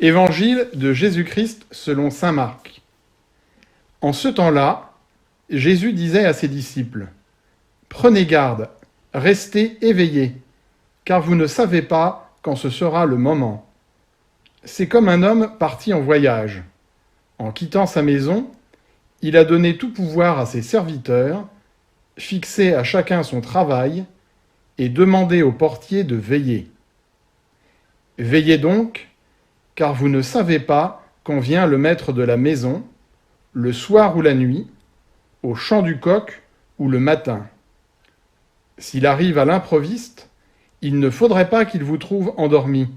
Évangile de Jésus-Christ selon saint Marc. En ce temps-là, Jésus disait à ses disciples : « Prenez garde, restez éveillés, car vous ne savez pas quand ce sera le moment. C'est comme un homme parti en voyage. En quittant sa maison, il a donné tout pouvoir à ses serviteurs, fixé à chacun son travail et demandé au portier de veiller. Veillez donc, car vous ne savez pas quand vient le maître de la maison, le soir ou la nuit, au chant du coq ou le matin. S'il arrive à l'improviste, il ne faudrait pas qu'il vous trouve endormi.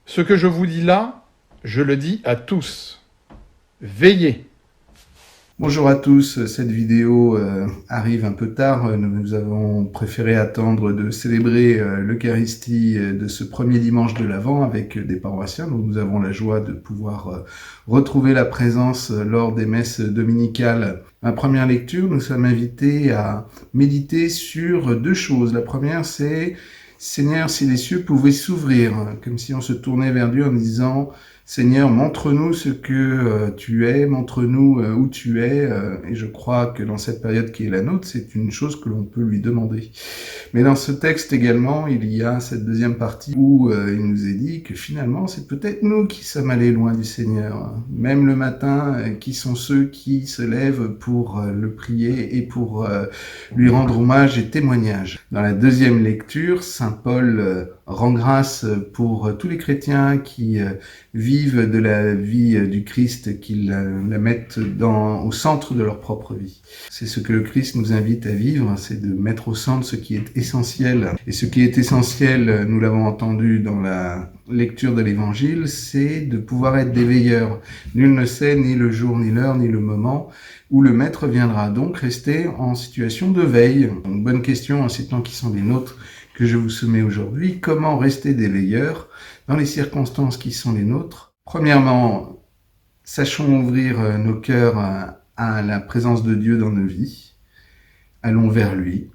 Ce que je vous dis là, je le dis à tous. Veillez. Bonjour à tous, cette vidéo arrive un peu tard. Nous avons préféré attendre de célébrer l'Eucharistie de ce premier dimanche de l'Avent avec des paroissiens. Donc nous avons la joie de pouvoir retrouver la présence lors des messes dominicales. Ma première lecture, nous sommes invités à méditer sur deux choses. La première, c'est « Seigneur, si les cieux pouvaient s'ouvrir », comme si on se tournait vers Dieu en disant « Seigneur, montre-nous ce que tu es, montre-nous où tu es ». Et je crois que dans cette période qui est la nôtre, c'est une chose que l'on peut lui demander. Mais dans ce texte également, il y a cette deuxième partie où il nous est dit que finalement, c'est peut-être nous qui sommes allés loin du Seigneur. Même le matin, qui sont ceux qui se lèvent pour le prier et pour lui rendre hommage et témoignage. Dans la deuxième lecture, saint Paul rend grâce pour tous les chrétiens qui vivent de la vie du Christ, qui la mettent au centre de leur propre vie. C'est ce que le Christ nous invite à vivre, c'est de mettre au centre ce qui est essentiel. Et ce qui est essentiel, nous l'avons entendu dans la lecture de l'Évangile, c'est de pouvoir être des veilleurs. Nul ne sait ni le jour, ni l'heure, ni le moment où le Maître viendra. Donc rester en situation de veille. Une bonne question en ces temps qui sont les nôtres que je vous soumets aujourd'hui. Comment rester des veilleurs dans les circonstances qui sont les nôtres? Premièrement, sachons ouvrir nos cœurs à la présence de Dieu dans nos vies. Allons vers lui.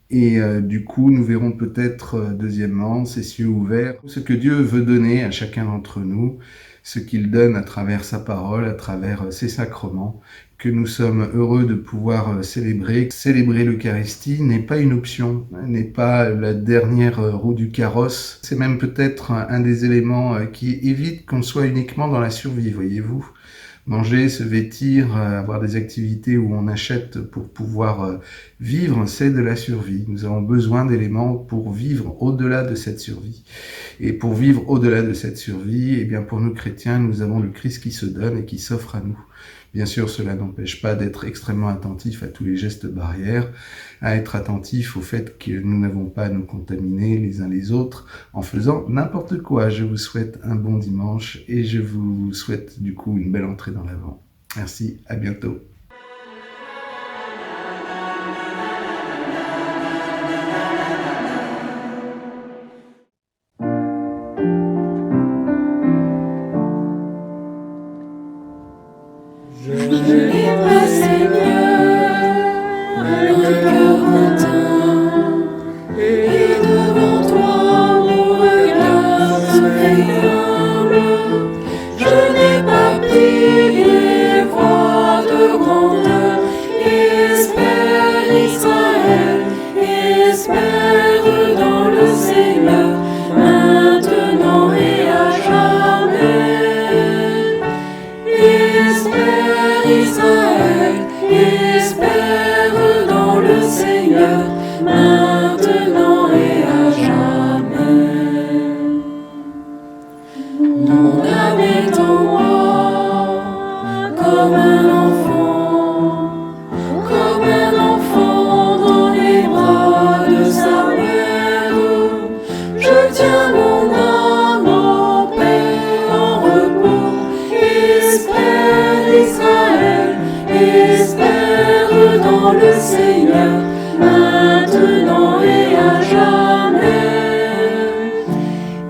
Et du coup, nous verrons peut-être, deuxièmement, ces cieux ouverts, ce que Dieu veut donner à chacun d'entre nous, ce qu'il donne à travers sa parole, à travers ses sacrements, que nous sommes heureux de pouvoir célébrer. Célébrer l'Eucharistie n'est pas une option, n'est pas la dernière roue du carrosse. C'est même peut-être un des éléments qui évite qu'on soit uniquement dans la survie, voyez-vous. Manger, se vêtir, avoir des activités où on achète pour pouvoir vivre, c'est de la survie. Nous avons besoin d'éléments pour vivre au-delà de cette survie. Et pour vivre au-delà de cette survie, eh bien pour nous chrétiens, nous avons le Christ qui se donne et qui s'offre à nous. Bien sûr, cela n'empêche pas d'être extrêmement attentif à tous les gestes barrières, à être attentif au fait que nous n'avons pas à nous contaminer les uns les autres en faisant n'importe quoi. Je vous souhaite un bon dimanche et je vous souhaite du coup une belle entrée dans l'Avent. Merci, à bientôt. Je n'ai pas, Seigneur, un cœur hautain, et devant toi mon regard se fait humble. Je n'ai pas pris les voies de grandeur. Espère Israël, espère dans le Seigneur, maintenant et à jamais. Israël, espère dans le Seigneur, maintenant et à jamais. Mon âme est en moi, comme un enfant dans les bras de sa mère. Je tiens mon âme en paix, en repos. Espère Israël, espère dans le Seigneur, maintenant et à jamais.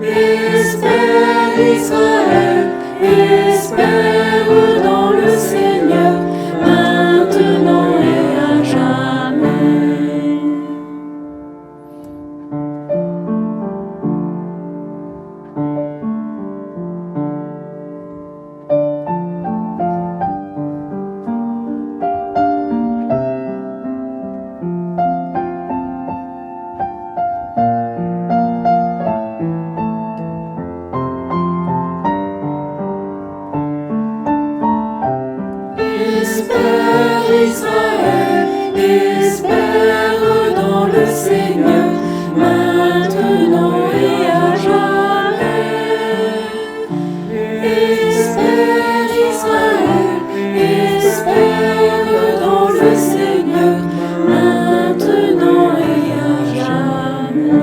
Espère Israël, espère dans le Seigneur, maintenant et à jamais. Espère Israël, espère dans le Seigneur, maintenant et à jamais. Espère Israël, espère dans le Seigneur, maintenant et à jamais.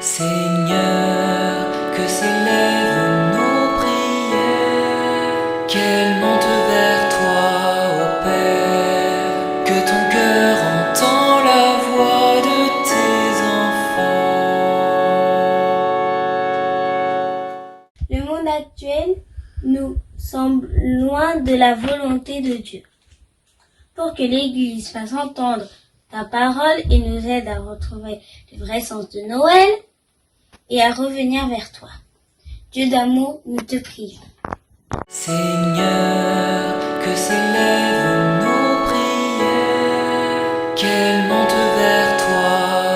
Seigneur, que s'élèvent nos prières, qu'elles montent vers toi, ô Père, que ton cœur entend la voix de tes enfants. Le monde actuel nous semble loin de la volonté de Dieu. Pour que l'Église fasse entendre ta parole et nous aide à retrouver le vrai sens de Noël et à revenir vers toi. Dieu d'amour, nous te prions. Seigneur, que s'élèvent nos prières, qu'elles montent vers toi,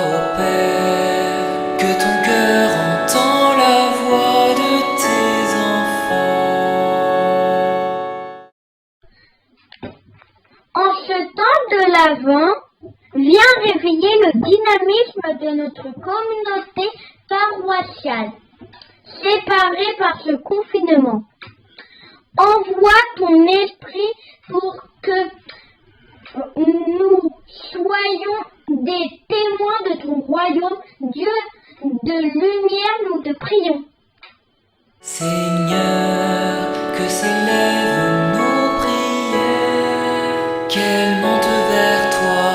ô Père, que ton cœur entend la voix de tes enfants. En ce temps de l'Avent, vient réveiller le dynamisme de notre communauté paroissiale, séparée par ce confinement. Envoie ton esprit pour que nous soyons des témoins de ton royaume. Dieu de lumière, nous te prions. Seigneur, que s'élèvent nos prières, qu'elles montent vers toi,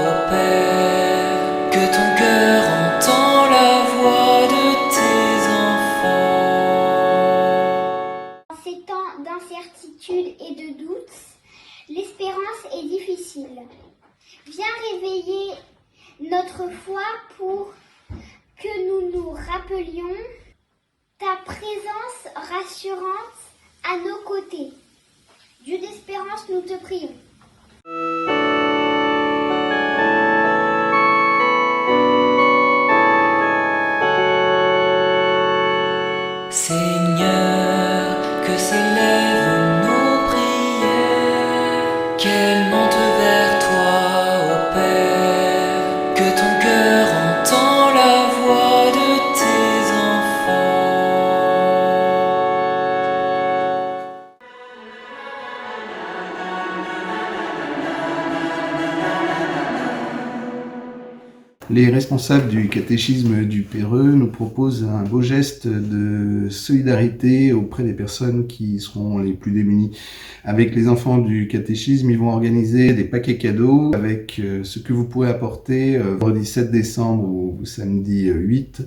ô Père, que ton cœur entend la voix de tes enfants. En ces temps d'incertitude et de doute, l'espérance est difficile. Viens réveiller notre foi pour que nous nous rappelions ta présence rassurante à nos côtés. Dieu d'espérance, nous te prions. Seigneur, que s'élèvent nos prières, qu'elles montent vers toi, ô Père, que ton cœur entend la voix de tes Les responsables du catéchisme du Péreux nous proposent un beau geste de solidarité auprès des personnes qui seront les plus démunies. Avec les enfants du catéchisme, ils vont organiser des paquets cadeaux avec ce que vous pourrez apporter vendredi 7 décembre ou samedi 8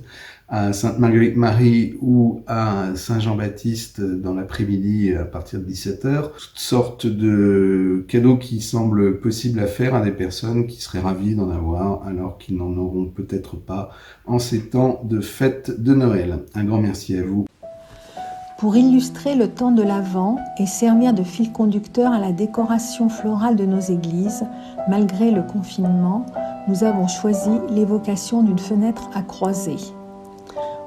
à Sainte-Marguerite-Marie ou à Saint-Jean-Baptiste dans l'après-midi à partir de 17h. Toutes sortes de cadeaux qui semblent possibles à faire à des personnes qui seraient ravies d'en avoir alors qu'ils n'en auront peut-être pas en ces temps de fête de Noël. Un grand merci à vous. Pour illustrer le temps de l'Avent et servir de fil conducteur à la décoration florale de nos églises, malgré le confinement, nous avons choisi l'évocation d'une fenêtre à croisée.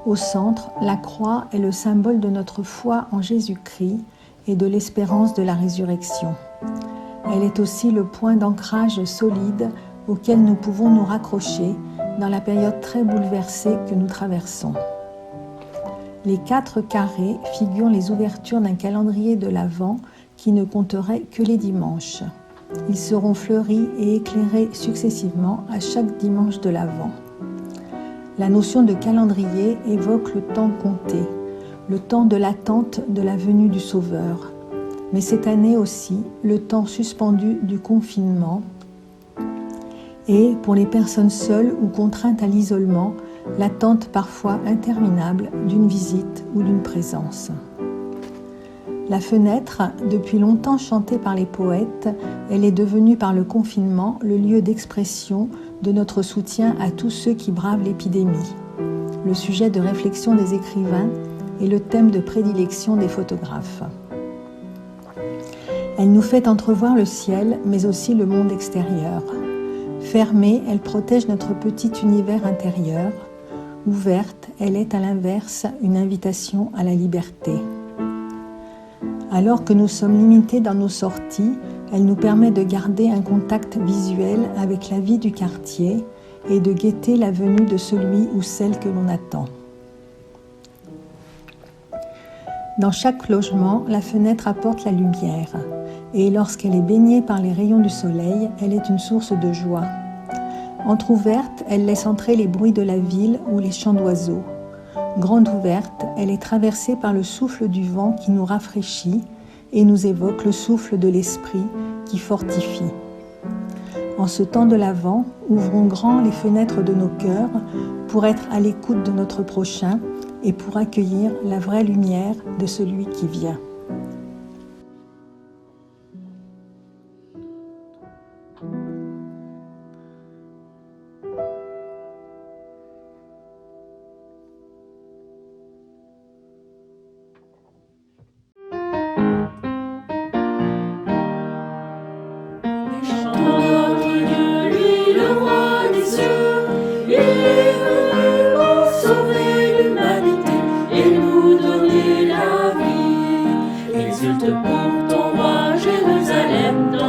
Au centre, la croix est le symbole de notre foi en Jésus-Christ et de l'espérance de la résurrection. Elle est aussi le point d'ancrage solide auquel nous pouvons nous raccrocher dans la période très bouleversée que nous traversons. Les 4 carrés figurent les ouvertures d'un calendrier de l'Avent qui ne compterait que les dimanches. Ils seront fleuris et éclairés successivement à chaque dimanche de l'Avent. La notion de calendrier évoque le temps compté, le temps de l'attente de la venue du Sauveur, mais cette année aussi le temps suspendu du confinement et, pour les personnes seules ou contraintes à l'isolement, l'attente parfois interminable d'une visite ou d'une présence. La fenêtre, depuis longtemps chantée par les poètes, elle est devenue par le confinement le lieu d'expression de notre soutien à tous ceux qui bravent l'épidémie. le sujet de réflexion des écrivains et le thème de prédilection des photographes. Elle nous fait entrevoir le ciel, mais aussi le monde extérieur. Fermée, elle protège notre petit univers intérieur. Ouverte, elle est à l'inverse une invitation à la liberté. Alors que nous sommes limités dans nos sorties, elle nous permet de garder un contact visuel avec la vie du quartier et de guetter la venue de celui ou celle que l'on attend. Dans chaque logement, la fenêtre apporte la lumière, et lorsqu'elle est baignée par les rayons du soleil, elle est une source de joie. Entrouverte, elle laisse entrer les bruits de la ville ou les chants d'oiseaux. Grande ouverte, elle est traversée par le souffle du vent qui nous rafraîchit et nous évoque le souffle de l'esprit qui fortifie. En ce temps de l'Avent, ouvrons grand les fenêtres de nos cœurs pour être à l'écoute de notre prochain et pour accueillir la vraie lumière de celui qui vient. Exulte pour ton roi Jérusalem.